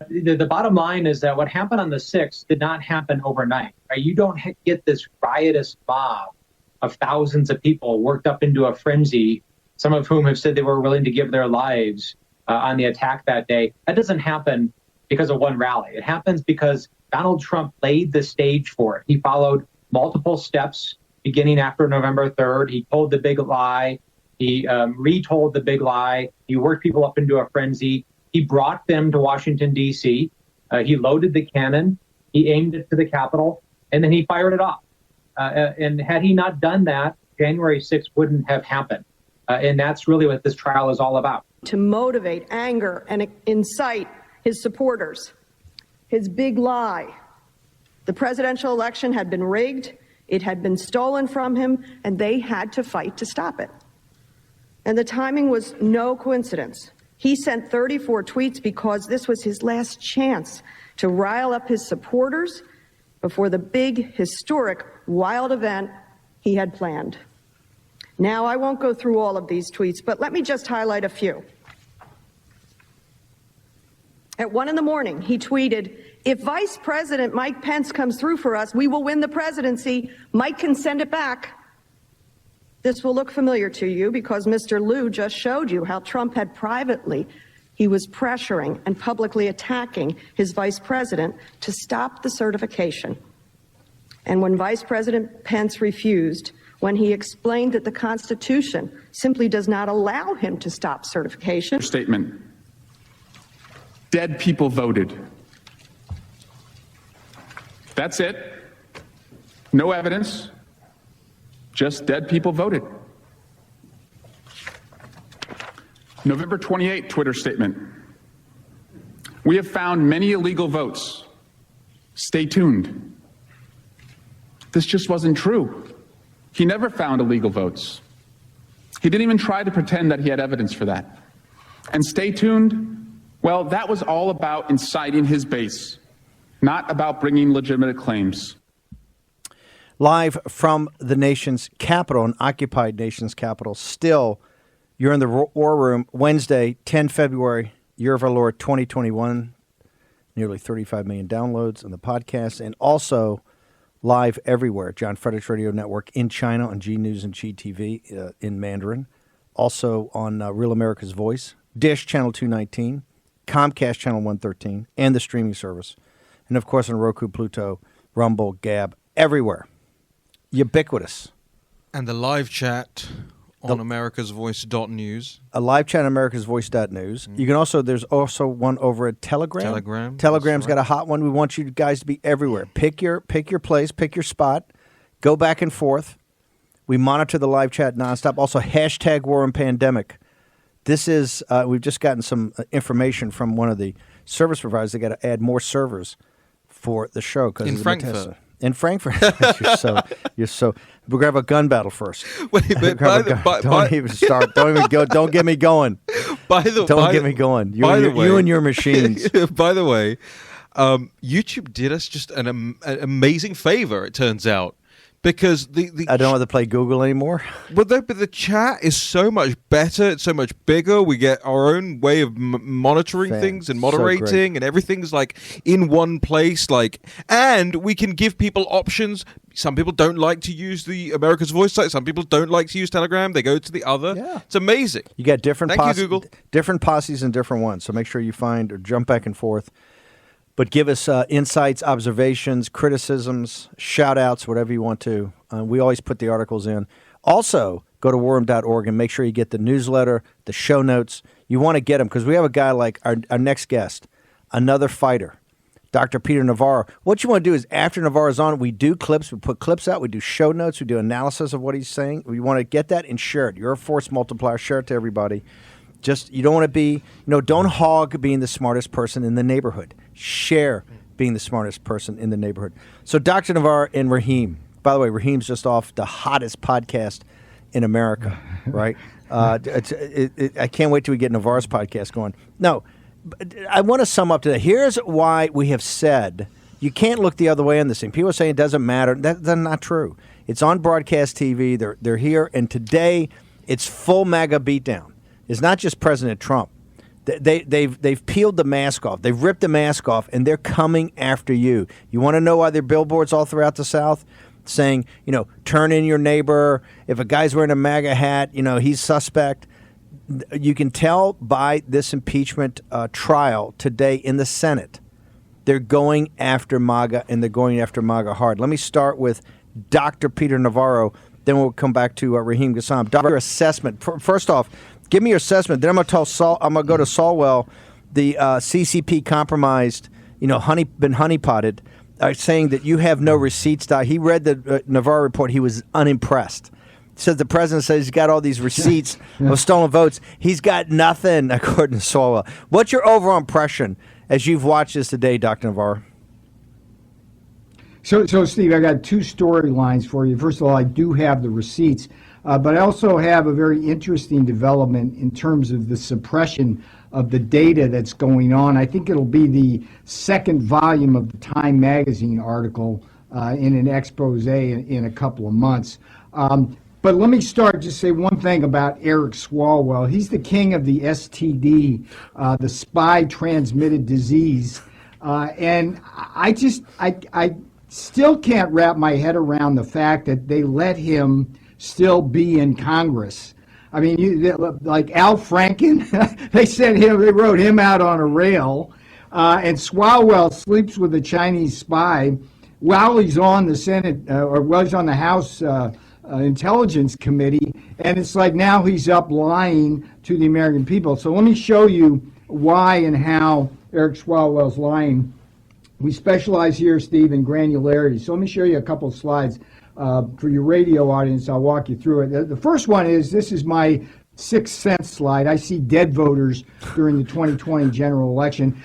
The bottom line is that what happened on the 6th did not happen overnight. Right? You don't get this riotous mob of thousands of people worked up into a frenzy, some of whom have said they were willing to give their lives on the attack that day. That doesn't happen because of one rally. It happens because Donald Trump laid the stage for it. He followed multiple steps beginning after November 3rd. He told the big lie. He retold the big lie. He worked people up into a frenzy. He brought them to Washington, D.C. He loaded the cannon. He aimed it to the Capitol, and then he fired it off. And had he not done that, January 6th wouldn't have happened. And that's really what this trial is all about. To motivate anger and incite his supporters. His big lie. The presidential election had been rigged. It had been stolen from him, and they had to fight to stop it. And the timing was no coincidence. He sent 34 tweets because this was his last chance to rile up his supporters before the big, historic, wild event he had planned. Now, I won't go through all of these tweets, but let me just highlight a few. At 1 a.m, he tweeted, "If Vice President Mike Pence comes through for us, we will win the presidency. Mike can send it back." This will look familiar to you because Mr. Liu just showed you how Trump had privately, he was pressuring and publicly attacking his vice president to stop the certification. And when Vice President Pence refused, when he explained that the Constitution simply does not allow him to stop certification. Statement. Dead people voted. That's it. No evidence. Just dead people voted. November 28, Twitter statement. We have found many illegal votes. Stay tuned. This just wasn't true. He never found illegal votes. He didn't even try to pretend that he had evidence for that. And stay tuned, well, that was all about inciting his base, not about bringing legitimate claims. Live from the nation's capital, an occupied nation's capital. Still, you're in the War Room. Wednesday, 10 February, year of our Lord 2021. Nearly 35 million downloads on the podcast. And also live everywhere. John Fredericks Radio Network in China on G News and GTV in Mandarin. Also on Real America's Voice. Dish Channel 219. Comcast Channel 113. And the streaming service. And, of course, on Roku, Pluto, Rumble, Gab, everywhere. Ubiquitous. And the live chat on americasvoice.news. A live chat on americasvoice.news. You can also, there's also one over at Telegram. Telegram's got a hot one. We want you guys to be everywhere. Pick your place, pick your spot. Go back and forth. We monitor the live chat nonstop. Also, hashtag War and Pandemic. This is, we've just gotten some information from one of the service providers. They got to add more servers for the show. In Frankfurt. In Frankfurt. You're so. We're gonna have a gun battle first. Wait, but don't even start. Don't even go. Don't get me going. Don't get me going. You and your machines. By the way, YouTube did us just an amazing favor. It turns out. Because I don't have to play Google anymore. But the chat is so much better. It's so much bigger. We get our own way of monitoring things and moderating, and everything's like in one place. And we can give people options. Some people don't like to use the America's Voice site. Some people don't like to use Telegram. They go to the other. Yeah. It's amazing. You got different Google. Different posses and different ones. So make sure you find or jump back and forth. But give us insights, observations, criticisms, shout-outs, whatever you want to. We always put the articles in. Also, go to warroom.org and make sure you get the newsletter, the show notes. You want to get them because we have a guy like our next guest, another fighter, Dr. Peter Navarro. What you want to do is after Navarro's on, we do clips. We put clips out. We do show notes. We do analysis of what he's saying. We want to get that and share it. You're a force multiplier. Share it to everybody. Just, you don't want to be, don't hog being the smartest person in the neighborhood. Share being the smartest person in the neighborhood. So Dr. Navarro and Raheem. By the way, Raheem's just off the hottest podcast in America, right? I can't wait till we get Navarro's podcast going. No, I want to sum up today. Here's why we have said you can't look the other way on this thing. People are saying it doesn't matter. That's not true. It's on broadcast TV. They're here, and today it's full MAGA beatdown. It's not just President Trump. They've peeled the mask off. They've ripped the mask off, and they're coming after you. You want to know why there are billboards all throughout the South saying, turn in your neighbor. If a guy's wearing a MAGA hat, he's suspect. You can tell by this impeachment trial today in the Senate, they're going after MAGA, and they're going after MAGA hard. Let me start with Dr. Peter Navarro. Then we'll come back to Raheem Gassam. Doctor, assessment. First off, give me your assessment. Then I'm going to go to Solwell, the CCP compromised, been honeypotted, saying that you have no receipts. He read the Navarro report. He was unimpressed. Says the president says he's got all these receipts of stolen votes. He's got nothing, according to Solwell. What's your overall impression as you've watched this today, Dr. Navarro? So, Steve, I got two storylines for you. First of all, I do have the receipts, but I also have a very interesting development in terms of the suppression of the data that's going on. I think it'll be the second volume of the Time magazine article in an expose in a couple of months. But let me just say one thing about Eric Swalwell. He's the king of the STD, the spy-transmitted disease. And I still can't wrap my head around the fact that they let him still be in Congress. I mean, like Al Franken, they wrote him out on a rail. And Swalwell sleeps with a Chinese spy while he's on the Senate, or while he's on the House Intelligence Committee, and it's like now he's up lying to the American people. So let me show you why and how Eric Swalwell's lying. We specialize here, Steve, in granularity. So let me show you a couple of slides for your radio audience. I'll walk you through it. The first one is, this is my Sixth Sense slide. I see dead voters during the 2020 general election.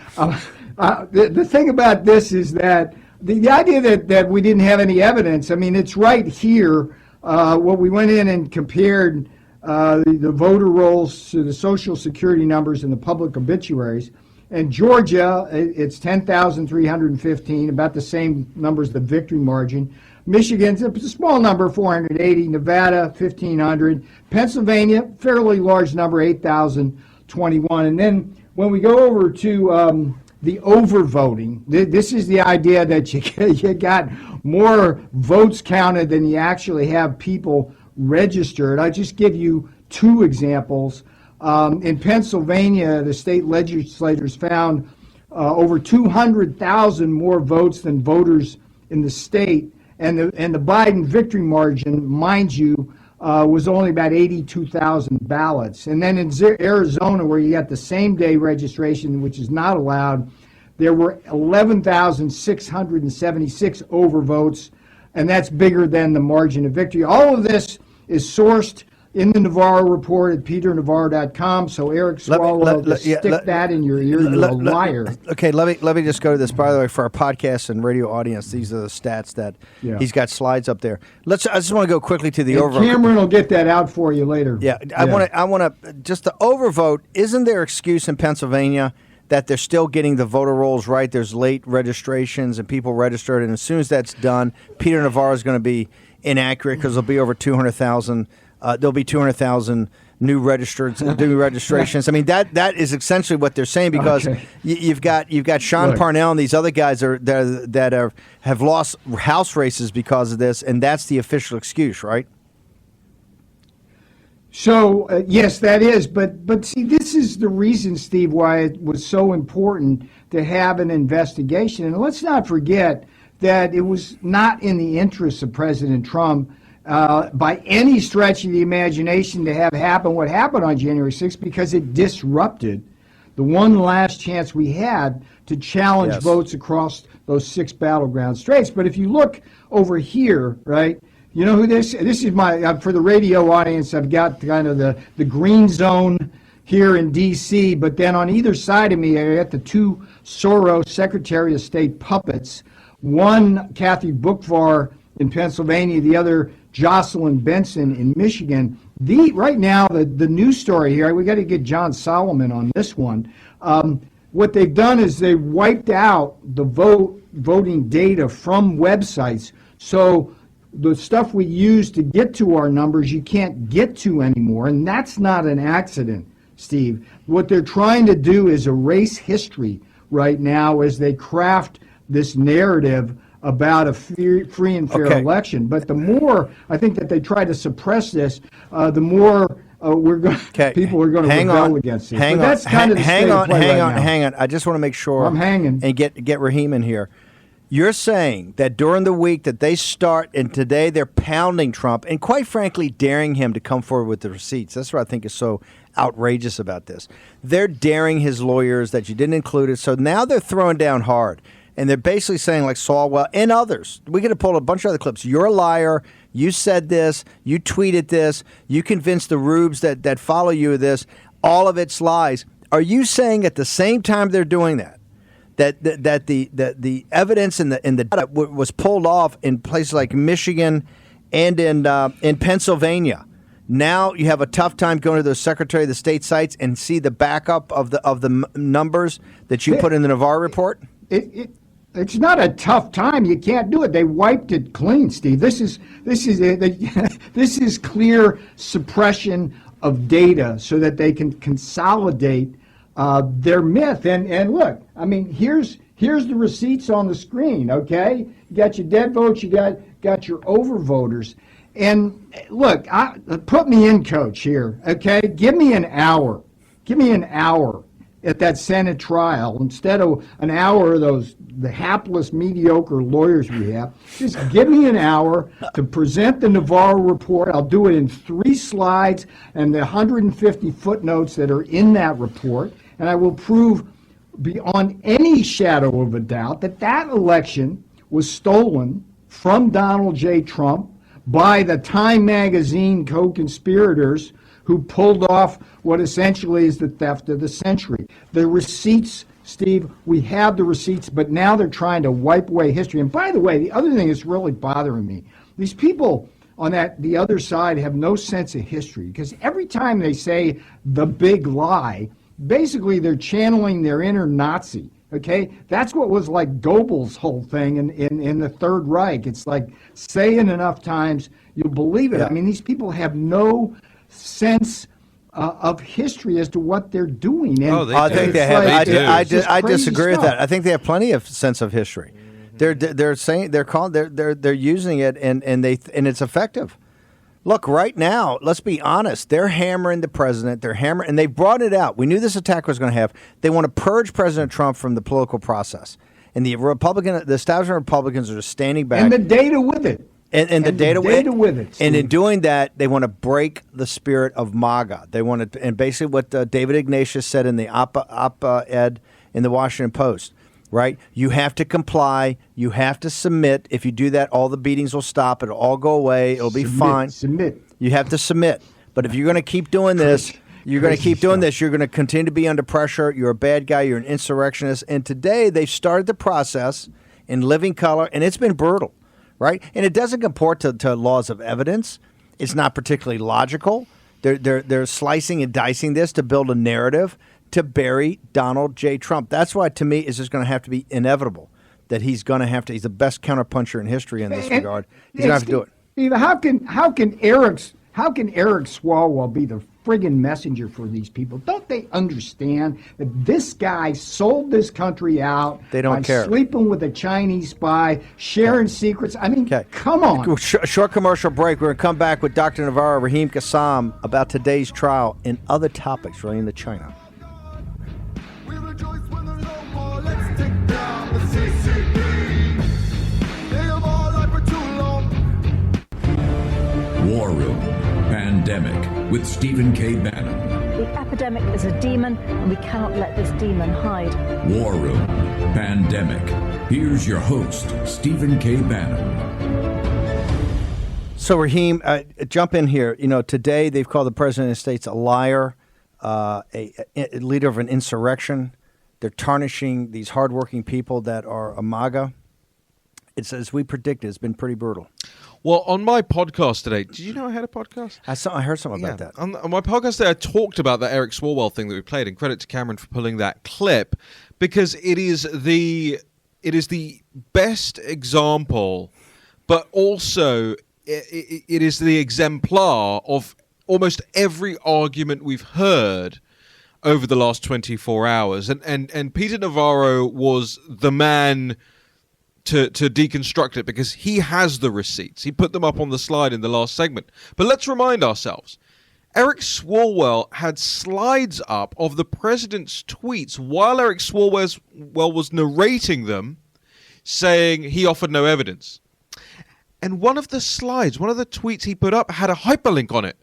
The thing about this is that the idea that we didn't have any evidence, I mean, it's right here. What we went in and compared the voter rolls to the Social Security numbers and the public obituaries. And Georgia, it's 10,315, about the same number as the victory margin. Michigan's a small number, 480. Nevada, 1,500. Pennsylvania, fairly large number, 8,021. And then when we go over to the overvoting, this is the idea that you got more votes counted than you actually have people registered. I just give you two examples. In Pennsylvania, the state legislators found over 200,000 more votes than voters in the state, and the Biden victory margin, mind you, was only about 82,000 ballots. And then in Arizona, where you got the same day registration, which is not allowed, there were 11,676 overvotes, and that's bigger than the margin of victory. All of this is sourced in the Navarro report at peternavarro.com. So Eric Swalwell, stick that in your ear. You're a liar. Okay, let me just go to this. By the way, for our podcast and radio audience, these are the stats that he's got slides up there. I just want to go quickly to the overvote. Cameron will get that out for you later. Yeah, I want to just the overvote. Isn't there excuse in Pennsylvania that they're still getting the voter rolls right? There's late registrations and people registered, and as soon as that's done, Peter Navarro is going to be inaccurate because there'll be over 200,000. There'll be 200,000 new registrations. I mean, that is essentially what they're saying, because you've got Sean Parnell and these other guys that have lost House races because of this, and that's the official excuse, right? So yes, that is. But see, this is the reason, Steve, why it was so important to have an investigation. And let's not forget that it was not in the interests of President Trump by any stretch of the imagination to have happen what happened on January 6th, because it disrupted the one last chance we had to challenge votes across those 6 battleground states. But if you look over here, right, you know who this is my, for the radio audience, I've got kind of the green zone here in D.C., but then on either side of me, I got the two Soros Secretary of State puppets, one Kathy Boockvar in Pennsylvania, the other Jocelyn Benson in Michigan. Right now, the news story here, we got to get John Solomon on this one. What they've done is they wiped out the voting data from websites. So the stuff we use to get to our numbers, you can't get to anymore, and that's not an accident, Steve. What they're trying to do is erase history right now as they craft this narrative about a free and fair election. But the more I think that they try to suppress this, the more people are going to rebel against it. That's kind of the state of play right now. Hang on. I just want to make sure I'm hanging and get Raheem in here. You're saying that during the week that they start, and today they're pounding Trump and quite frankly daring him to come forward with the receipts. That's what I think is so outrageous about this. They're daring his lawyers that you didn't include it. So now they're throwing down hard. And they're basically saying, like Swalwell and others, we could have pulled a bunch of other clips. You're a liar. You said this. You tweeted this. You convinced the rubes that follow you this. All of it's lies. Are you saying at the same time they're doing that the evidence and the data was pulled off in places like Michigan and in Pennsylvania? Now you have a tough time going to those Secretary of the State sites and see the backup of the numbers that you put in the Navarro report? It's not a tough time. You can't do it. They wiped it clean, Steve. This is clear suppression of data so that they can consolidate their myth. And look, I mean, here's the receipts on the screen. Okay, you got your dead votes. You got your overvoters. And look, put me in, Coach. Here, okay. Give me an hour. Give me an hour at that Senate trial instead of an hour of the hapless, mediocre lawyers we have. Just give me an hour to present the Navarro report. I'll do it in 3 slides and the 150 footnotes that are in that report, and I will prove beyond any shadow of a doubt that that election was stolen from Donald J. Trump by the Time magazine co-conspirators who pulled off what essentially is the theft of the century. The receipts, Steve, we have the receipts, but now they're trying to wipe away history. And by the way, the other thing that's really bothering me, these people on the other side have no sense of history, because every time they say the big lie, basically they're channeling their inner Nazi. Okay, that's what was like Goebbels' whole thing in the Third Reich. It's like, say it enough times, you'll believe it. Yeah. I mean, these people have no sense of history as to what they're doing. And I think they have. I disagree with that. I think they have plenty of sense of history. They're saying they're using it and it's effective. Look, right now, let's be honest. They're hammering the president. And they brought it out. We knew this attack was going to happen. They want to purge President Trump from the political process, and the establishment Republicans are just standing back. And the data with it. And the data with it. Steve. And in doing that, they want to break the spirit of MAGA. They want to, and basically what David Ignatius said in the op-ed in the Washington Post, right? You have to comply. You have to submit. If you do that, all the beatings will stop. It'll all go away. It'll be fine. Submit. You have to submit. But if you're going to keep doing this, you're going to continue to be under pressure. You're a bad guy. You're an insurrectionist. And today they've started the process in living color, and it's been brutal. Right, and it doesn't comport to laws of evidence. It's not particularly logical. They're slicing and dicing this to build a narrative to bury Donald J. Trump. That's why, to me, it's just going to have to be inevitable that he's going to have to. He's the best counterpuncher in history in this regard. He's going to have to do it. Steve, how can Eric Swalwell be the friggin' messenger for these people? Don't they understand that this guy sold this country out? They don't care. Sleeping with a Chinese spy, sharing secrets. I mean, come on. Short commercial break. We're going to come back with Dr. Navarro, Raheem Kassam about today's trial and other topics relating to China. We rejoice when there's no more. Let's take down the CCP. They have all lied for too long. War Room Pandemic with Stephen K. Bannon. The epidemic is a demon, and we cannot let this demon hide. War Room Pandemic. Here's your host, Stephen K. Bannon. So, Raheem, jump in here. You know, today they've called the President of the United States a liar, a leader of an insurrection. They're tarnishing these hardworking people that are a MAGA. It's, as we predicted, it's been pretty brutal. Well, on my podcast today, did you know I had a podcast? I heard something about that. On my podcast today, I talked about that Eric Swalwell thing that we played, and credit to Cameron for pulling that clip, because it is the best example, but also it is the exemplar of almost every argument we've heard over the last 24 hours. And Peter Navarro was the man to deconstruct it because he has the receipts. He put them up on the slide in the last segment. But let's remind ourselves, Eric Swalwell had slides up of the president's tweets while Eric Swalwell was narrating them, saying he offered no evidence. And one of the slides, one of the tweets he put up had a hyperlink on it.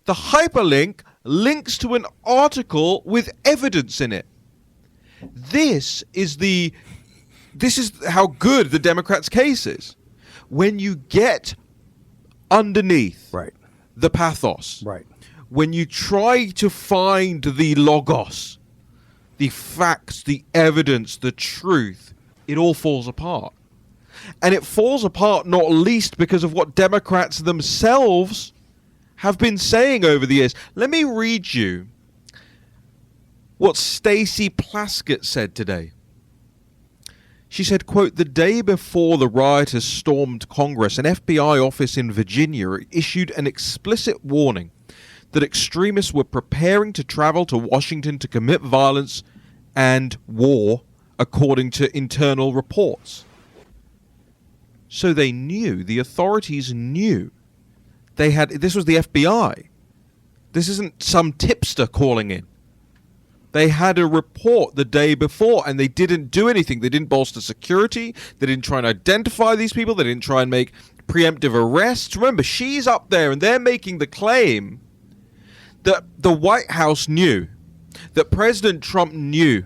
The hyperlink links to an article with evidence in it. This is how good the Democrats' case is. When you get underneath the pathos, when you try to find the logos, the facts, the evidence, the truth, it all falls apart. And it falls apart not least because of what Democrats themselves have been saying over the years. Let me read you what Stacey Plaskett said today. She said, quote, "The day before the rioters stormed Congress, an FBI office in Virginia issued an explicit warning that extremists were preparing to travel to Washington to commit violence and war, according to internal reports." So they knew, the authorities knew. This was the FBI. This isn't some tipster calling in. They had a report the day before, and they didn't do anything. They didn't bolster security. They didn't try and identify these people. They didn't try and make preemptive arrests. Remember, she's up there, and they're making the claim that the White House knew, that President Trump knew,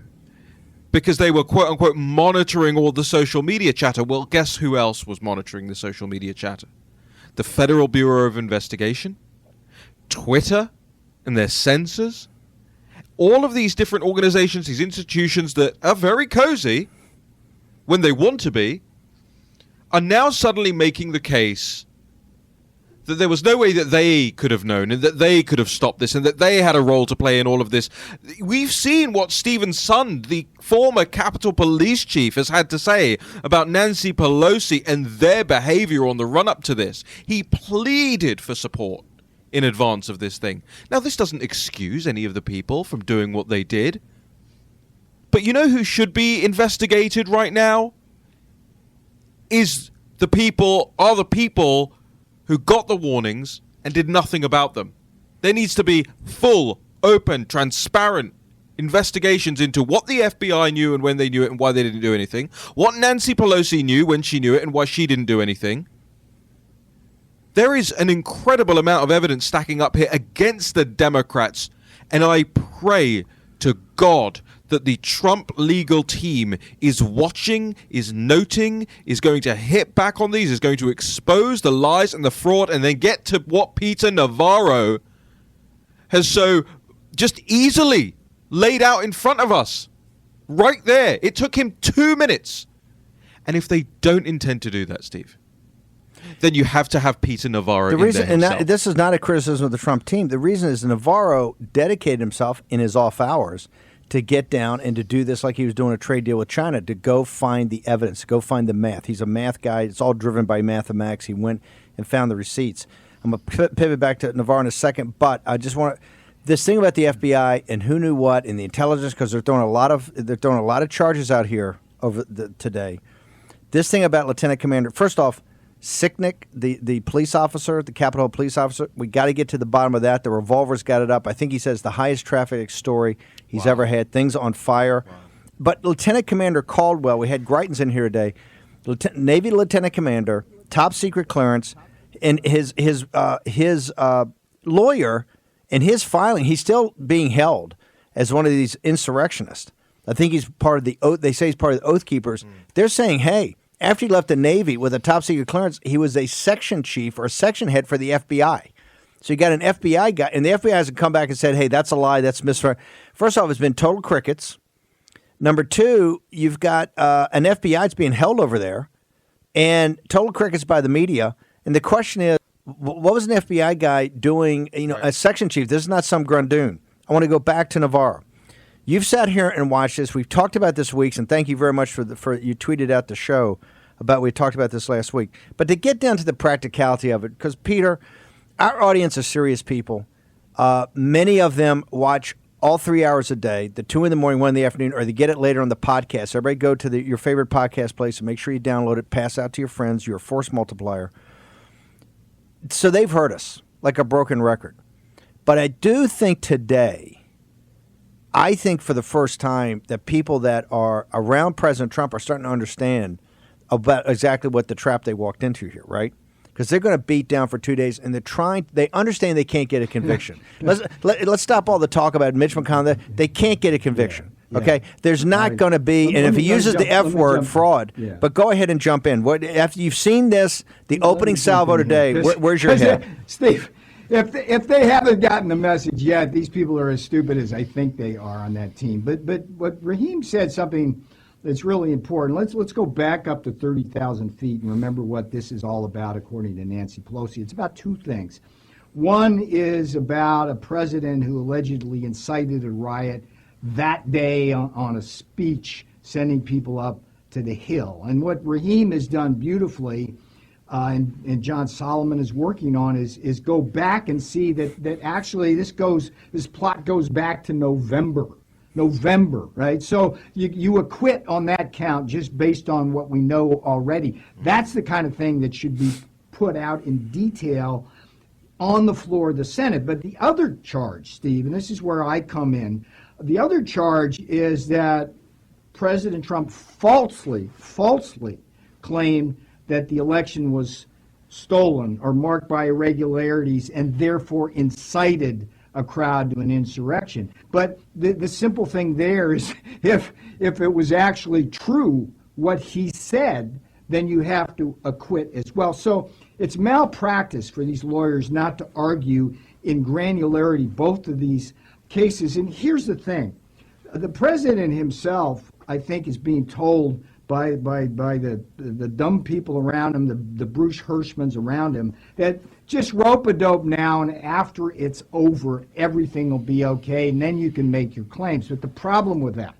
because they were, quote-unquote, monitoring all the social media chatter. Well, guess who else was monitoring the social media chatter? The Federal Bureau of Investigation, Twitter, and their censors. All of these different organizations, these institutions that are very cozy when they want to be, are now suddenly making the case that there was no way that they could have known and that they could have stopped this and that they had a role to play in all of this. We've seen what Stephen Sund, the former Capitol Police Chief, has had to say about Nancy Pelosi and their behavior on the run-up to this. He pleaded for support in advance of this thing. Now, this doesn't excuse any of the people from doing what they did. But you know who should be investigated right now? Are the people who got the warnings and did nothing about them. There needs to be full, open, transparent investigations into what the FBI knew and when they knew it and why they didn't do anything. What Nancy Pelosi knew when she knew it and why she didn't do anything. There is an incredible amount of evidence stacking up here against the Democrats, and I pray to God that the Trump legal team is watching, is noting, is going to hit back on these, is going to expose the lies and the fraud, and then get to what Peter Navarro has so just easily laid out in front of us. Right there. It took him 2 minutes. And if they don't intend to do that, Steve, then you have to have Peter Navarro in there himself. And this is not a criticism of the Trump team. The reason is Navarro dedicated himself in his off hours to get down and to do this like he was doing a trade deal with China, to go find the evidence, go find the math. He's a math guy. It's all driven by mathematics. He went and found the receipts. I'm going to pivot back to Navarro in a second, but I just want to – this thing about the FBI and who knew what and the intelligence, because they're throwing a lot of charges out here over today. This thing about Lieutenant Commander – first off, Sicknick, the police officer, the Capitol police officer, we got to get to the bottom of that. The revolver's got it up. I think he says the highest traffic story he's ever had. Things on fire. Wow. But Lieutenant Commander Caldwell, we had Greitens in here today, Navy Lieutenant Commander, top secret clearance, and his lawyer and his filing, he's still being held as one of these insurrectionists. I think he's part of the oath. They say he's part of the Oath Keepers. They're saying, hey, after he left the Navy with a top secret clearance, he was a section chief or a section head for the FBI. So you got an FBI guy, and the FBI hasn't come back and said, hey, that's a lie, that's misread. First off, it's been total crickets. Number two, you've got an FBI that's being held over there, and total crickets by the media. And the question is, what was an FBI guy doing, a section chief? This is not some grundoon. I want to go back to Navarro. You've sat here and watched this. We've talked about this weeks, and thank you very much for you tweeted out the show about we talked about this last week. But to get down to the practicality of it, because Peter, our audience are serious people. Many of them watch all 3 hours a day, the 2 in the morning, 1 in the afternoon, or they get it later on the podcast. Everybody go to your favorite podcast place and make sure you download it, pass out to your friends. You're a force multiplier. So they've heard us like a broken record. But I do think today, I think for the first time that people that are around President Trump are starting to understand about exactly what the trap they walked into here, right? Because they're going to beat down for 2 days, and they understand they can't get a conviction. Let's stop all the talk about Mitch McConnell. They can't get a conviction. Yeah. Okay, there's not going to be, and if he uses the F word, fraud. Yeah. But go ahead and jump in. After you've seen this, the opening salvo today, where's your head, Steve? If they haven't gotten the message yet, these people are as stupid as I think they are on that team. But what Raheem said something that's really important. Let's go back up to 30,000 feet and remember what this is all about, according to Nancy Pelosi. It's about two things. One is about a president who allegedly incited a riot that day on a speech, sending people up to the Hill. And what Raheem has done beautifully, and John Solomon is working on, is go back and see that actually this plot goes back to November, right? So you acquit on that count just based on what we know already. That's the kind of thing that should be put out in detail on the floor of the Senate. But the other charge, Steve, and this is where I come in, the other charge is that President Trump falsely claimed that the election was stolen or marked by irregularities and therefore incited a crowd to an insurrection. But the simple thing there is if it was actually true what he said, then you have to acquit as well. So it's malpractice for these lawyers not to argue in granularity both of these cases. And here's the thing. The president himself, I think, is being told by the dumb people around him, the Bruce Hirschmans around him, that just rope-a-dope now, and after it's over, everything will be okay, and then you can make your claims. But the problem with that,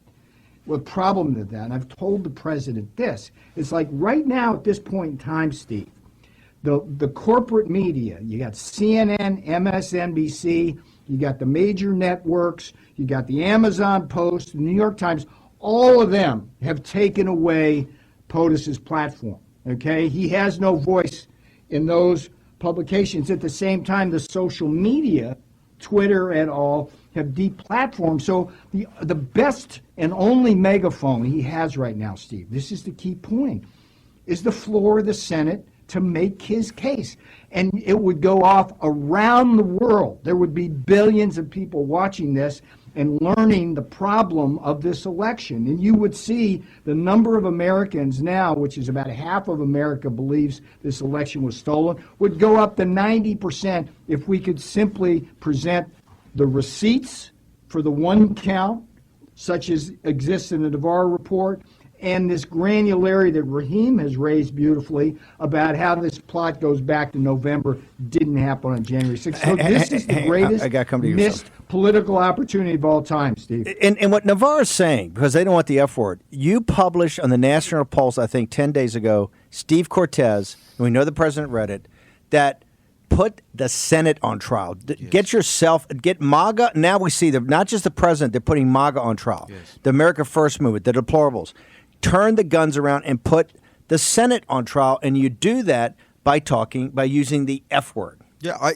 and I've told the president this, it's like right now at this point in time, Steve, the corporate media, you got CNN, MSNBC, you got the major networks, you got the Amazon Post, the New York Times, all of them have taken away POTUS's platform, okay? He has no voice in those publications. At the same time, the social media, Twitter et al., have deplatformed. So the best and only megaphone he has right now, Steve, this is the key point, is the floor of the Senate to make his case. And it would go off around the world. There would be billions of people watching this and learning the problem of this election. And you would see the number of Americans now, which is about half of America believes this election was stolen, would go up to 90% if we could simply present the receipts for the one count, such as exists in the Navarro report, and this granularity that Raheem has raised beautifully about how this plot goes back to November didn't happen on January 6th. So this is the greatest missed political opportunity of all time, Steve. And what Navarro is saying, because they don't want the F word, you published on the National Pulse, I think 10 days ago, Steve Cortez, and we know the president read it, that put the Senate on trial. Yes. Get MAGA. Now we see not just the president, they're putting MAGA on trial. Yes. The America First movement, the deplorables. Turn the guns around and put the Senate on trial, and you do that by using the F word. Yeah,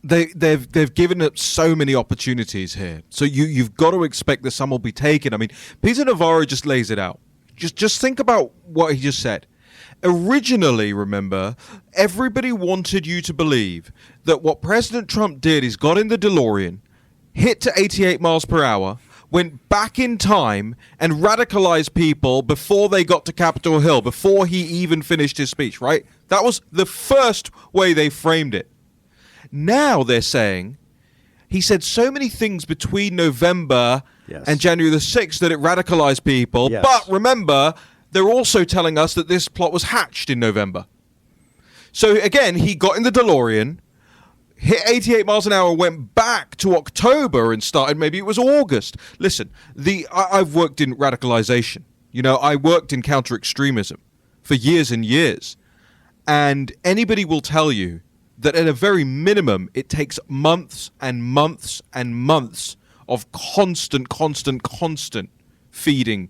they've given up so many opportunities here. So you've got to expect that some will be taken. I mean, Peter Navarro just lays it out. Just think about what he just said. Originally, remember, everybody wanted you to believe that what President Trump did is got in the DeLorean, hit to 88 miles per hour, went back in time and radicalized people before they got to Capitol Hill, before he even finished his speech, right? That was the first way they framed it. Now they're saying he said so many things between November and January the 6th that it radicalized people. Yes. But remember, they're also telling us that this plot was hatched in November. So again, he got in the DeLorean, hit 88 miles an hour, went back to October and started, maybe it was August. Listen, I've worked in radicalization. You know, I worked in counter-extremism for years and years. And anybody will tell you that at a very minimum, it takes months and months and months of constant feeding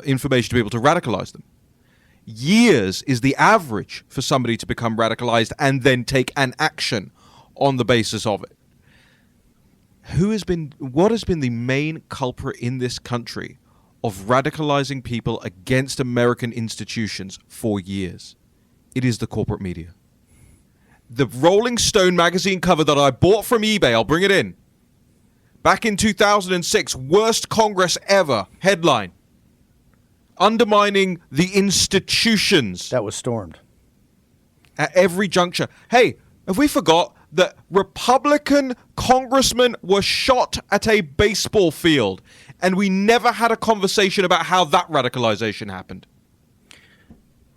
information to be able to radicalize them. Years is the average for somebody to become radicalized and then take an action on the basis of it. What has been the main culprit in this country of radicalizing people against American institutions for years? It is the corporate media. The Rolling Stone magazine cover that I bought from eBay, I'll bring it in. Back in 2006, worst Congress ever headline. Undermining the institutions. That was stormed. At every juncture. Hey, have we forgot that Republican congressmen were shot at a baseball field and we never had a conversation about how that radicalization happened?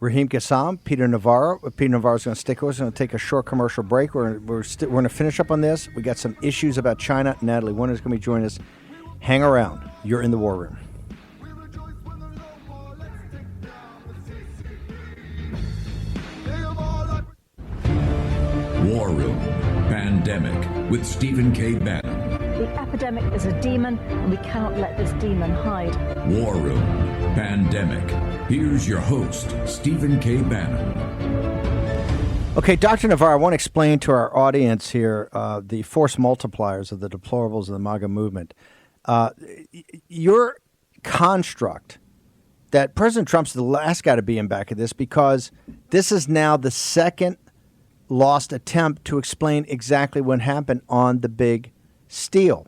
Raheem Kassam, Peter Navarro. Peter Navarro's going to stick with us. We're going to take a short commercial break. We're going to finish up on this. We got some issues about China. Natalie Winter's going to be joining us. Hang around. You're in the War Room. War Room Pandemic with Stephen K. Bannon. The epidemic is a demon, and we cannot let this demon hide. War Room Pandemic. Here's your host, Stephen K. Bannon. Okay, Dr. Navarro, I want to explain to our audience here the force multipliers of the deplorables of the MAGA movement. Your construct that President Trump's the last guy to be in back of this, because this is now the second lost attempt to explain exactly what happened on the big steal.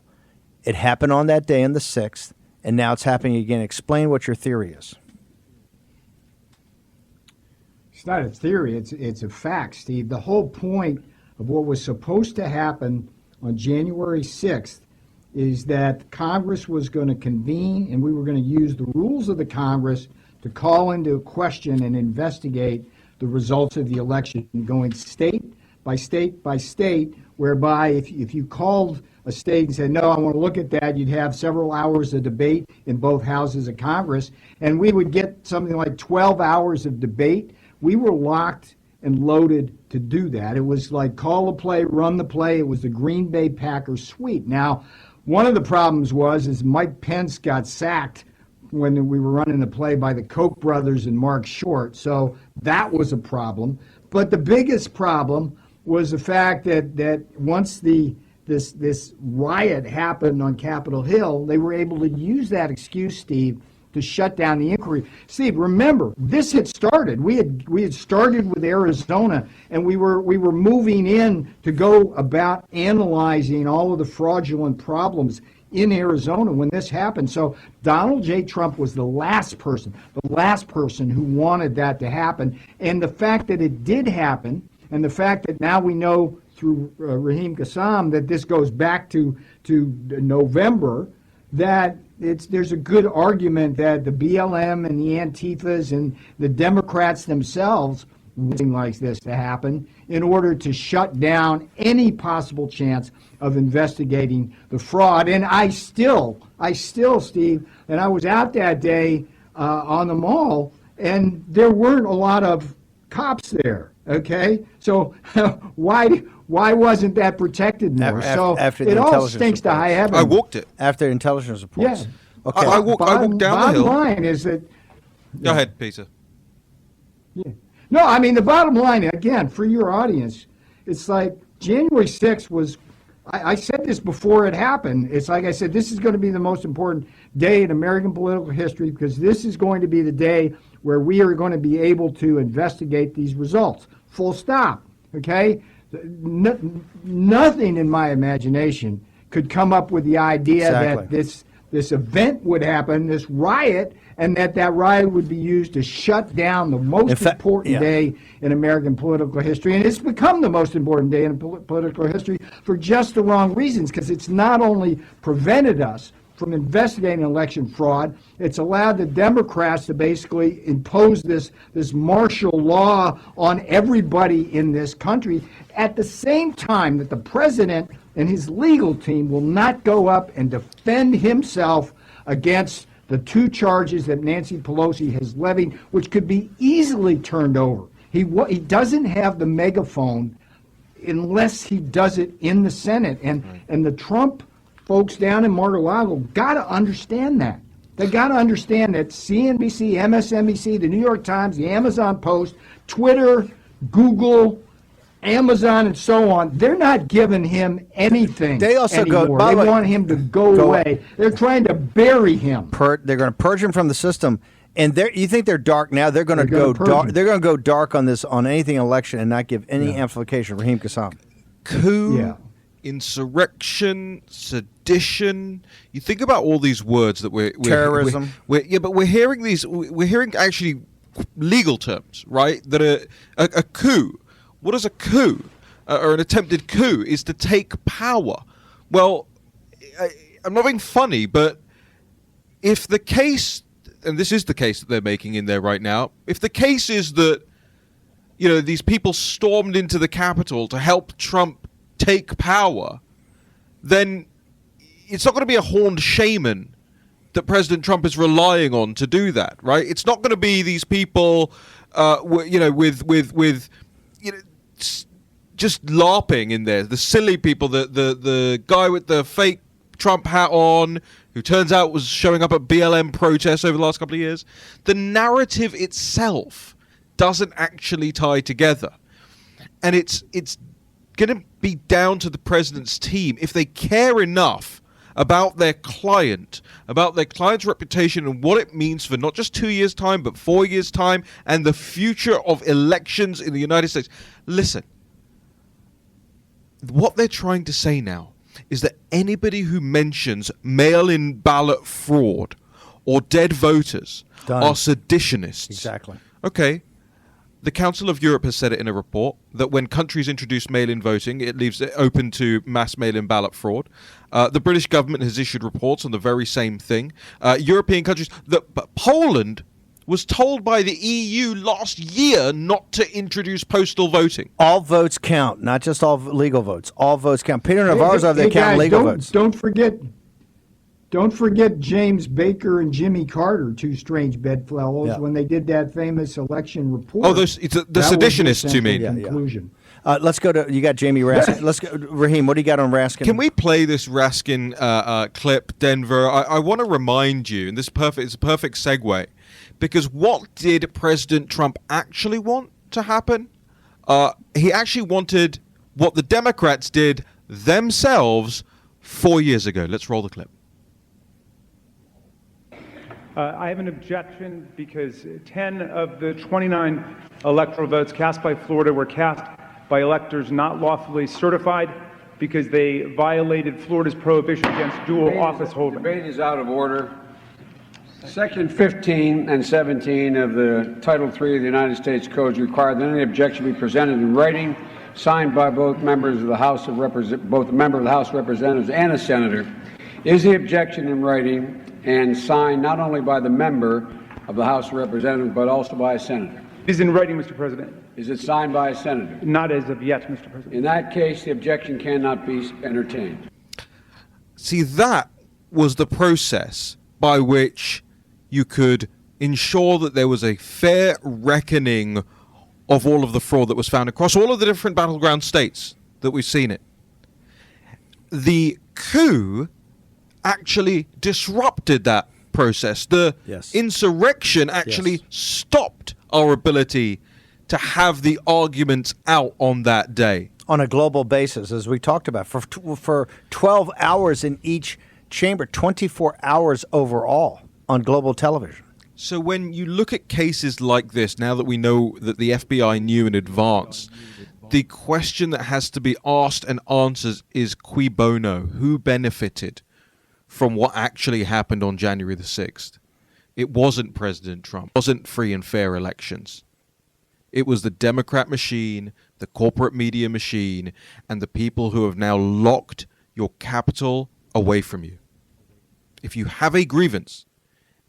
It happened on that day on the 6th, and now it's happening again. Explain what your theory is. It's not a theory, it's a fact, Steve. The whole point of what was supposed to happen on January 6th is that Congress was going to convene and we were going to use the rules of the Congress to call into question and investigate the results of the election, going state by state by state, whereby if you called a state and said, no, I want to look at that, you'd have several hours of debate in both houses of Congress, and we would get something like 12 hours of debate. We were locked and loaded to do that. It was like call the play, run the play. It was the Green Bay Packers sweep. Now, one of the problems is Mike Pence got sacked when we were running the play by the Koch brothers and Mark Short. So that was a problem. But the biggest problem was the fact that once this riot happened on Capitol Hill, they were able to use that excuse, Steve, to shut down the inquiry. Steve, remember, this had started. We had started with Arizona, and we were moving in to go about analyzing all of the fraudulent problems in Arizona when this happened. So Donald J. Trump was the last person who wanted that to happen. And the fact that it did happen, and the fact that now we know through Raheem Kassam that this goes back to November, that there's a good argument that the BLM and the Antifas and the Democrats themselves something like this to happen in order to shut down any possible chance of investigating the fraud. And I still, Steve, and I was out that day on the mall, and there weren't a lot of cops there. Okay, so why wasn't that protected more? After it all stinks to high heaven. I walked it. After intelligence reports. Yeah. Okay. I walked down the hill. Bottom line is that. Go ahead, Peter. Yeah. No, I mean, the bottom line, again, for your audience, it's like January 6th was, I said this before it happened. It's like I said, this is going to be the most important day in American political history because this is going to be the day where we are going to be able to investigate these results. Full stop. Okay? Nothing in my imagination could come up with the idea that this event would happen, this riot, and that riot would be used to shut down the most important day in American political history. And it's become the most important day in political history for just the wrong reasons, because it's not only prevented us from investigating election fraud, it's allowed the Democrats to basically impose this martial law on everybody in this country at the same time that the president and his legal team will not go up and defend himself against the two charges that Nancy Pelosi has levied, which could be easily turned over. He doesn't have the megaphone unless he does it in the Senate. And the Trump folks down in Mar-a-Lago got to understand that. They got to understand that CNBC, MSNBC, the New York Times, the Amazon Post, Twitter, Google, Amazon, and so on, they're not giving him anything. They also anymore. go. They want him to go away. They're trying to bury him. They're going to purge him from the system. And you think they're dark now? They're going to go dark. They're going to go dark on this, on anything election, and not give any amplification. Raheem Kassam. Coup, insurrection, sedition. You think about all these words that we're terrorism. But we're hearing these. We're hearing actually legal terms, right? That a coup. What is a coup? Or an attempted coup is to take power. Well, I'm not being funny, but if the case, and this is the case that they're making in there right now, if the case is that, you know, these people stormed into the Capitol to help Trump take power, then it's not going to be a horned shaman that President Trump is relying on to do that, right? It's not going to be these people, with just LARPing in there. The silly people, the guy with the fake Trump hat on, who turns out was showing up at BLM protests over the last couple of years. The narrative itself doesn't actually tie together. And it's going to be down to the president's team, if they care enough about their client's reputation and what it means for not just 2 years' time, but 4 years' time, and the future of elections in the United States. Listen, what they're trying to say now is that anybody who mentions mail-in ballot fraud or dead voters are seditionists. Exactly. Okay. The Council of Europe has said it in a report that when countries introduce mail-in voting, it leaves it open to mass mail-in ballot fraud. The British government has issued reports on the very same thing. European countries, Poland was told by the EU last year not to introduce postal voting. All votes count, not just all legal votes. All votes count. Peter Navarro's over there counting legal votes. Don't forget James Baker and Jimmy Carter, two strange bedfellows, when they did that famous election report. Oh, the seditionists, you mean? Conclusion. Let's go to, you got Jamie Raskin. Let's go, Raheem, what do you got on Raskin? Can we play this Raskin clip, Denver? I want to remind you, and it's a perfect segue, because what did President Trump actually want to happen? He actually wanted what the Democrats did themselves 4 years ago. Let's roll the clip. I have an objection because 10 of the 29 electoral votes cast by Florida were cast by electors not lawfully certified because they violated Florida's prohibition against dual office holding. Debate is out of order. Section 15 and 17 of the Title III of the United States Codes require that any objection be presented in writing, signed by both members of the House of both a member of the House of Representatives and a senator. Is the objection in writing and signed not only by the member of the House of Representatives, but also by a senator? It is in writing, Mr. President. Is it signed by a senator? Not as of yet, Mr. President. In that case, the objection cannot be entertained. See, that was the process by which you could ensure that there was a fair reckoning of all of the fraud that was found across all of the different battleground states that we've seen it. The coup actually disrupted that process. The insurrection actually stopped our ability to have the arguments out on that day. On a global basis, as we talked about, for 12 hours in each chamber, 24 hours overall on global television. So when you look at cases like this, now that we know that the FBI knew in advance, the question that has to be asked and answered is cui bono? Who benefited from what actually happened on January the 6th? It wasn't President Trump. It wasn't free and fair elections. It was the Democrat machine, the corporate media machine, and the people who have now locked your capital away from you. If you have a grievance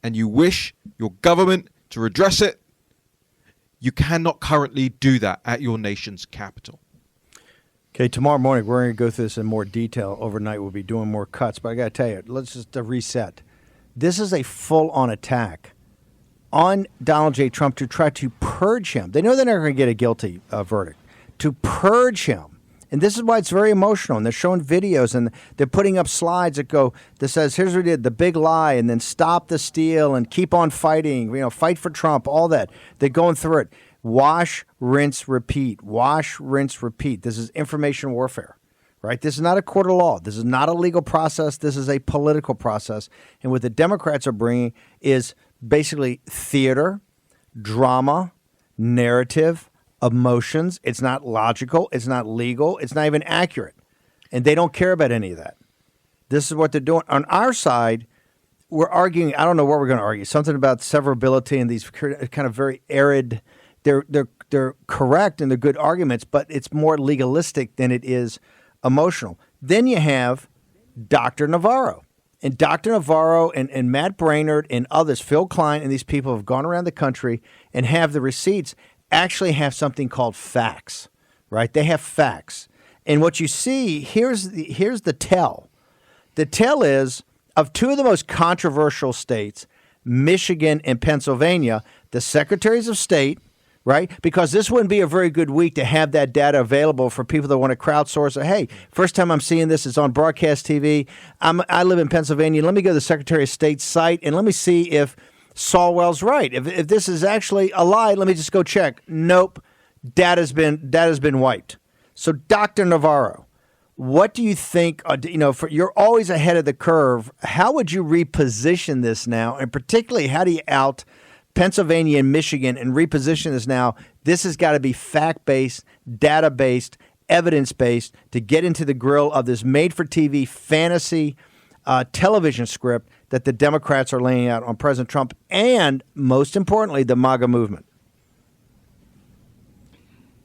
and you wish your government to redress it, you cannot currently do that at your nation's capital. Okay, tomorrow morning we're going to go through this in more detail. Overnight we'll be doing more cuts, but I got to tell you, let's just reset. This is a full-on attack on Donald J. Trump to try to purge him. They know they're not going to get a guilty verdict. To purge him And this is why it's very emotional. And they're showing videos and they're putting up slides that says, here's what we did, the big lie, and then stop the steal and keep on fighting, fight for Trump, all that. They're going through it. Wash, rinse, repeat. Wash, rinse, repeat. This is information warfare, right? This is not a court of law. This is not a legal process. This is a political process. And what the Democrats are bringing is basically theater, drama, narrative, emotions. It's not logical. It's not legal. It's not even accurate. And they don't care about any of that. This is what they're doing. On our side, we're arguing, I don't know what we're going to argue, something about severability and these kind of very arid, they're correct and they're good arguments, but it's more legalistic than it is emotional. Then you have Dr. Navarro. And Dr. Navarro and Matt Brainerd and others, Phil Klein and these people have gone around the country and have the receipts, actually have something called facts, right? They have facts. And what you see, here's the tell. The tell is, of two of the most controversial states, Michigan and Pennsylvania, the secretaries of state, right? Because this wouldn't be a very good week to have that data available for people that want to crowdsource it. Hey, first time I'm seeing this, it's on broadcast TV. I live in Pennsylvania. Let me go to the Secretary of State's site and let me see if Swalwell's right. If this is actually a lie, let me just go check. Nope, data's been wiped. So, Dr. Navarro, what do you think? You're always ahead of the curve. How would you reposition this now, and particularly how do you out Pennsylvania and Michigan and reposition this now? This has got to be fact-based, data-based, evidence-based to get into the grill of this made-for-TV fantasy television script that the Democrats are laying out on President Trump and, most importantly, the MAGA movement.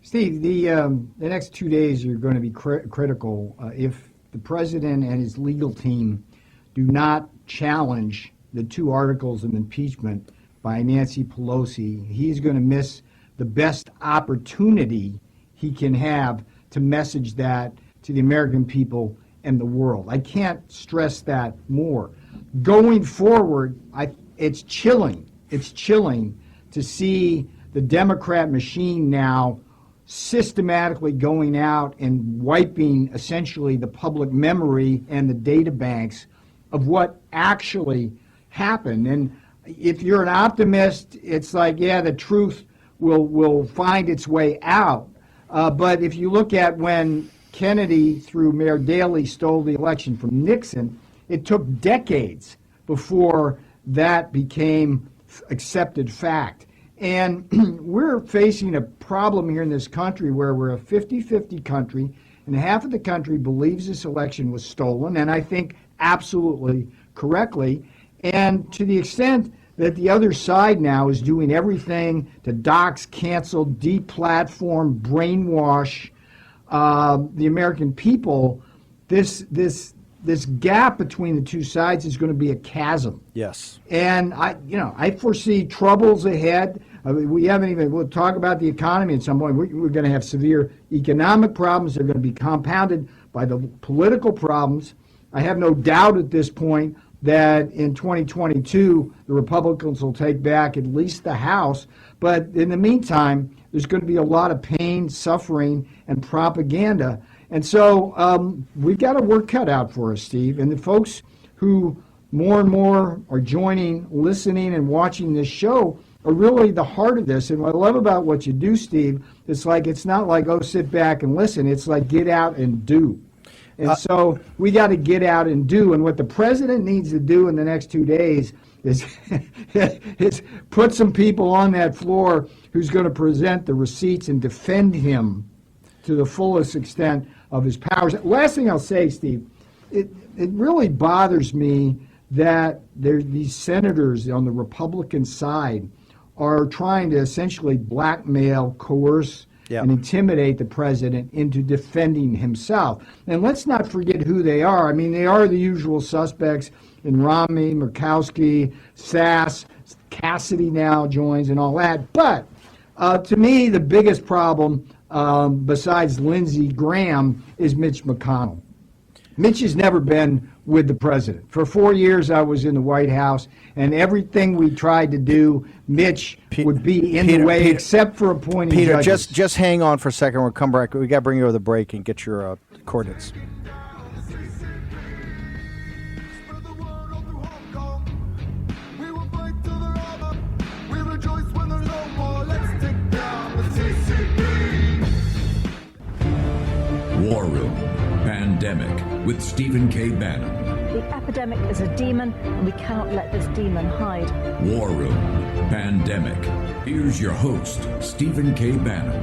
Steve, the next 2 days are going to be critical. If the president and his legal team do not challenge the 2 articles of impeachment by Nancy Pelosi, he's going to miss the best opportunity he can have to message that to the American people and the world. I can't stress that more. Going forward, it's chilling. It's chilling to see the Democrat machine now systematically going out and wiping essentially the public memory and the data banks of what actually happened. And if you're an optimist, it's like, yeah, the truth will find its way out. But if you look at when Kennedy, through Mayor Daley, stole the election from Nixon, it took decades before that became accepted fact. And we're facing a problem here in this country where we're a 50-50 country, and half of the country believes this election was stolen, and I think absolutely correctly. And to the extent that the other side now is doing everything to dox, cancel, deplatform, brainwash the American people, this gap between the two sides is going to be a chasm. Yes. And I foresee troubles ahead. We'll talk about the economy at some point. We're going to have severe economic problems. They're going to be compounded by the political problems. I have no doubt at this point that in 2022, the Republicans will take back at least the House. But in the meantime, there's going to be a lot of pain, suffering, and propaganda. And so we've got a work cut out for us, Steve. And the folks who more and more are joining, listening, and watching this show are really the heart of this. And what I love about what you do, Steve, it's not like, oh, sit back and listen. It's like get out and do. And so we got to get out and do. And what the president needs to do in the next 2 days is put some people on that floor who's going to present the receipts and defend him to the fullest extent of his powers. Last thing I'll say, Steve, it really bothers me that these senators on the Republican side are trying to essentially blackmail, coerce, and intimidate the president into defending himself. And let's not forget who they are. I mean, they are the usual suspects in Romney, Murkowski, Sass, Cassidy now joins and all that. But to me, the biggest problem besides Lindsey Graham is Mitch McConnell. Mitch has never been with the president. For 4 years, I was in the White House, and everything we tried to do, Mitch would be in the way, except for appointing judges. just hang on for a second. We'll come back. We got to bring you over the break and get your coordinates. War Room Pandemic with Stephen K. Bannon. The epidemic is a demon, and we cannot let this demon hide. War Room Pandemic. Here's your host, Stephen K. Bannon.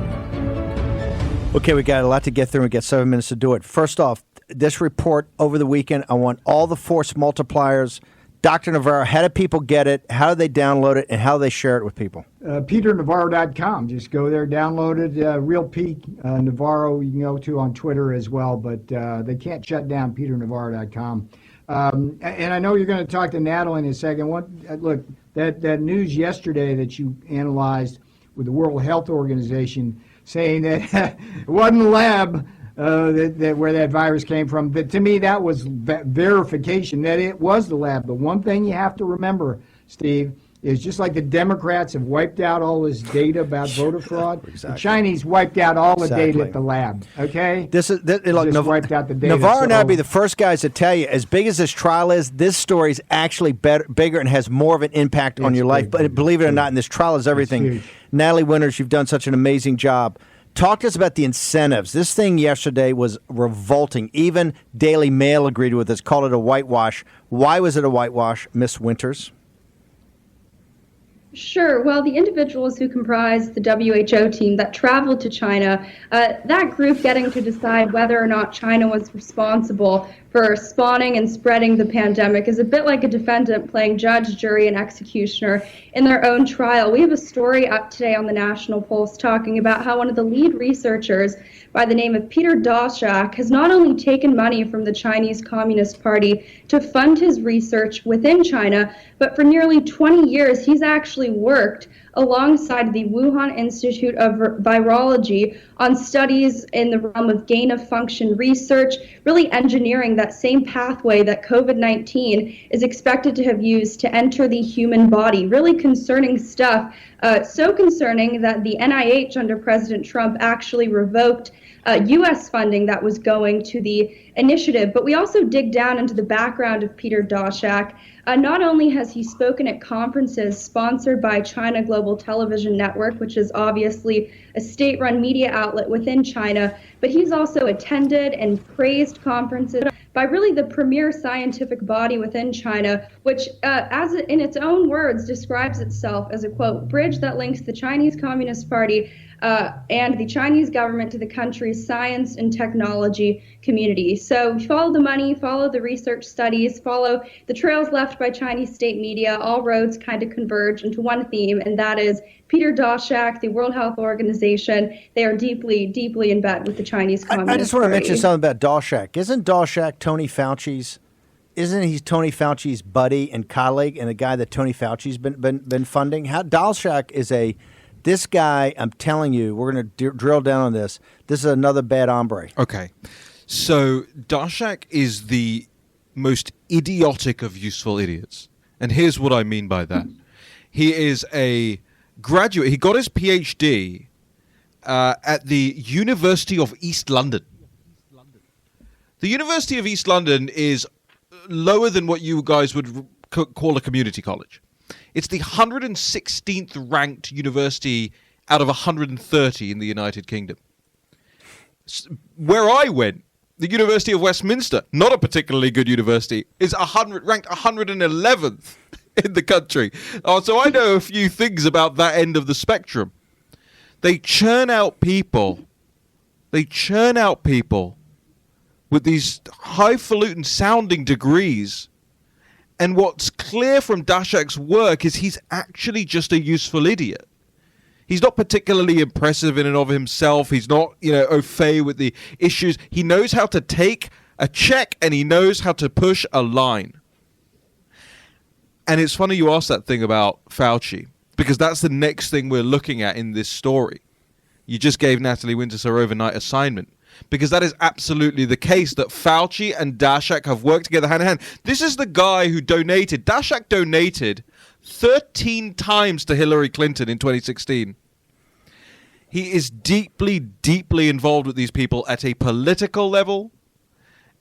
Okay, we got a lot to get through. We got 7 minutes to do it. First off, this report over the weekend, I want all the force multipliers. Dr. Navarro, how do people get it? How do they download it? And how do they share it with people? PeterNavarro.com. Just go there, download it. Real Pete Navarro you can go to on Twitter as well, but they can't shut down PeterNavarro.com. And I know you're going to talk to Natalie in a second. Look, that news yesterday that you analyzed with the World Health Organization saying that it wasn't a lab that where that virus came from. But to me, that was verification that it was the lab. The one thing you have to remember, Steve, is just like the Democrats have wiped out all this data about voter fraud, the Chinese wiped out all the data at the lab. Okay, Look, wiped out the data. Navarro and I'll be the first guys to tell you, as big as this trial is, this story is actually bigger and has more of an impact on your life. But believe it or not, in this trial is everything. Natalie Winters, you've done such an amazing job. Talk to us about the incentives. This thing yesterday was revolting. Even Daily Mail agreed with us, called it a whitewash. Why was it a whitewash, Miss Winters? Sure. Well, the individuals who comprise the WHO team that traveled to China, that group getting to decide whether or not China was responsible for spawning and spreading the pandemic is a bit like a defendant playing judge, jury, and executioner in their own trial. We have a story up today on the National Pulse talking about how one of the lead researchers by the name of Peter Daszak has not only taken money from the Chinese Communist Party to fund his research within China, but for nearly 20 years he's actually worked alongside the Wuhan Institute of Virology on studies in the realm of gain-of-function research, really engineering that same pathway that COVID-19 is expected to have used to enter the human body. Really concerning stuff, so concerning that the NIH under President Trump actually revoked U.S. funding that was going to the initiative. But we also dig down into the background of Peter Daszak. Not only has he spoken at conferences sponsored by China Global Television Network, which is obviously a state-run media outlet within China, but he's also attended and praised conferences by really the premier scientific body within China, which, as in its own words, describes itself as a, quote, bridge that links the Chinese Communist Party and the Chinese government to the country's science and technology community. So follow the money, follow the research studies, follow the trails left by Chinese state media. All roads kind of converge into one theme, and that is Peter Daszak, the World Health Organization. They are deeply, deeply in bed with the Chinese Communist Party. I just want to mention something about Daszak. Isn't Daszak Tony Fauci's? Isn't he Tony Fauci's buddy and colleague, and a guy that Tony Fauci's been funding? How Daszak is a This guy, I'm telling you, we're going to drill down on this. This is another bad hombre. Okay. So Daszak is the most idiotic of useful idiots. And here's what I mean by that. He is a graduate. He got his PhD at the University of East London. The University of East London is lower than what you guys would call a community college. It's the 116th ranked university out of 130 in the United Kingdom. Where I went, the University of Westminster, not a particularly good university, is ranked 111th in the country. So I know a few things about that end of the spectrum. They churn out people. With these highfalutin sounding degrees. And what's clear from Daszak's work is he's actually just a useful idiot. He's not particularly impressive in and of himself. He's not, au fait with the issues. He knows how to take a check and he knows how to push a line. And it's funny you asked that thing about Fauci, because that's the next thing we're looking at in this story. You just gave Natalie Winters her overnight assignment. because that is absolutely the case, that Fauci and Daszak have worked together hand in hand. This is the guy who donated. Daszak donated 13 times to Hillary Clinton in 2016. He is deeply, deeply involved with these people at a political level,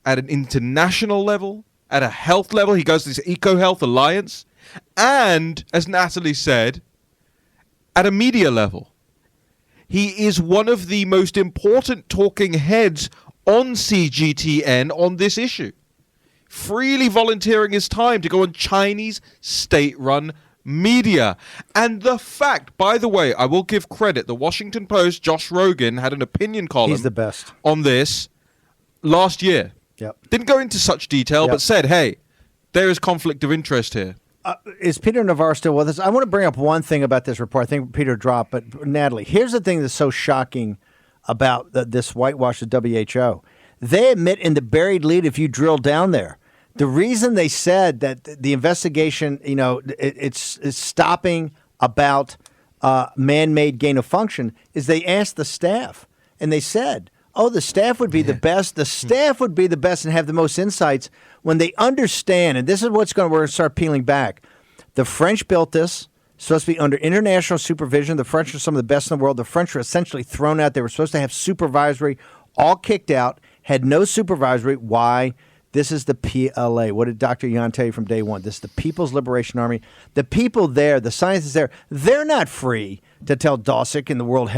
at an international level, at a health level. He goes to this EcoHealth Alliance, and, as Natalie said, at a media level. He is one of the most important talking heads on CGTN on this issue, freely volunteering his time to go on Chinese state-run media. And the fact, by the way, I will give credit, the Washington Post, Josh Rogan, had an opinion column He's the best. on this last year. Yep. Didn't go into such detail, but said, hey, there is conflict of interest here. Is Peter Navarro still with us? I want to bring up one thing about this report. I think Peter dropped, but Natalie, here's the thing that's so shocking about this whitewash of WHO. They admit in the buried lead, if you drill down there, the reason they said that the investigation, it's stopping about man-made gain of function is they asked the staff, and they said, the staff would be the best. The staff would be the best and have the most insights when they understand. And this is we're going to start peeling back. The French built this. Supposed to be under international supervision. The French are some of the best in the world. The French were essentially thrown out. They were supposed to have supervisory, all kicked out, had no supervisory. Why? This is the PLA. What did Dr. Yan tell you from day one? This is the People's Liberation Army. The people there, the scientists there, they're not free to tell Daszak and the World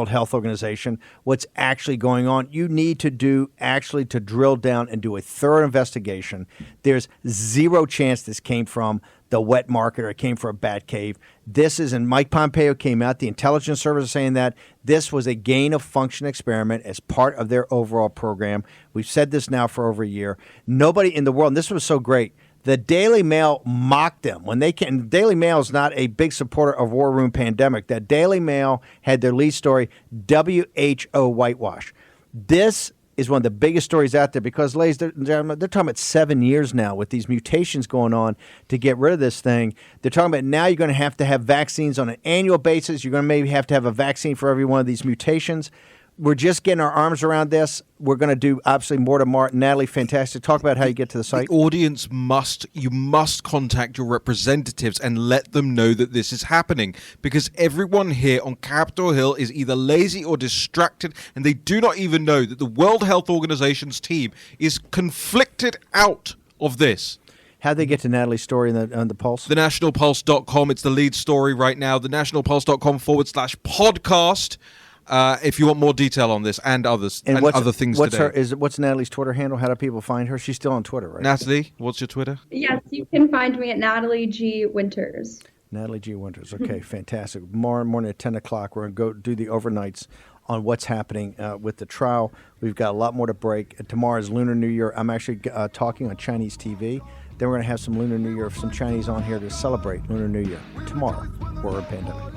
Health Organization what's actually going on. You need to to drill down and do a thorough investigation. There's zero chance this came from the wet market or it came from a bat cave. This is, and Mike Pompeo came out, the intelligence service is saying that this was a gain of function experiment as part of their overall program. We've said this now for over a year. Nobody in the world, and this was so great, the Daily Mail mocked them. When they came, the Daily Mail is not a big supporter of War Room Pandemic. That Daily Mail had their lead story, WHO whitewash. This is one of the biggest stories out there because, ladies and gentlemen, they're talking about 7 years now with these mutations going on to get rid of this thing. They're talking about now you're going to have vaccines on an annual basis. You're going to maybe have to have a vaccine for every one of these mutations. We're just getting our arms around this. We're going to do absolutely more tomorrow. Natalie, fantastic. Talk about how you get to the site. The audience must contact your representatives and let them know that this is happening, because everyone here on Capitol Hill is either lazy or distracted, and they do not even know that the World Health Organization's team is conflicted out of this. How'd they get to Natalie's story on the Pulse? TheNationalPulse.com. It's the lead story right now. TheNationalPulse.com/podcast. If you want more detail on this and others and other things today. What's Natalie's Twitter handle? How do people find her? She's still on Twitter, right? Natalie, what's your Twitter? Yes, you can find me at Natalie G. Winters. Natalie G. Winters. Okay, fantastic. Tomorrow morning at 10 o'clock, we're going to go do the overnights on what's happening with the trial. We've got a lot more to break. Tomorrow's Lunar New Year. I'm actually talking on Chinese TV. Then we're going to have some Lunar New Year, some Chinese on here to celebrate Lunar New Year. Tomorrow, we're in pandemic.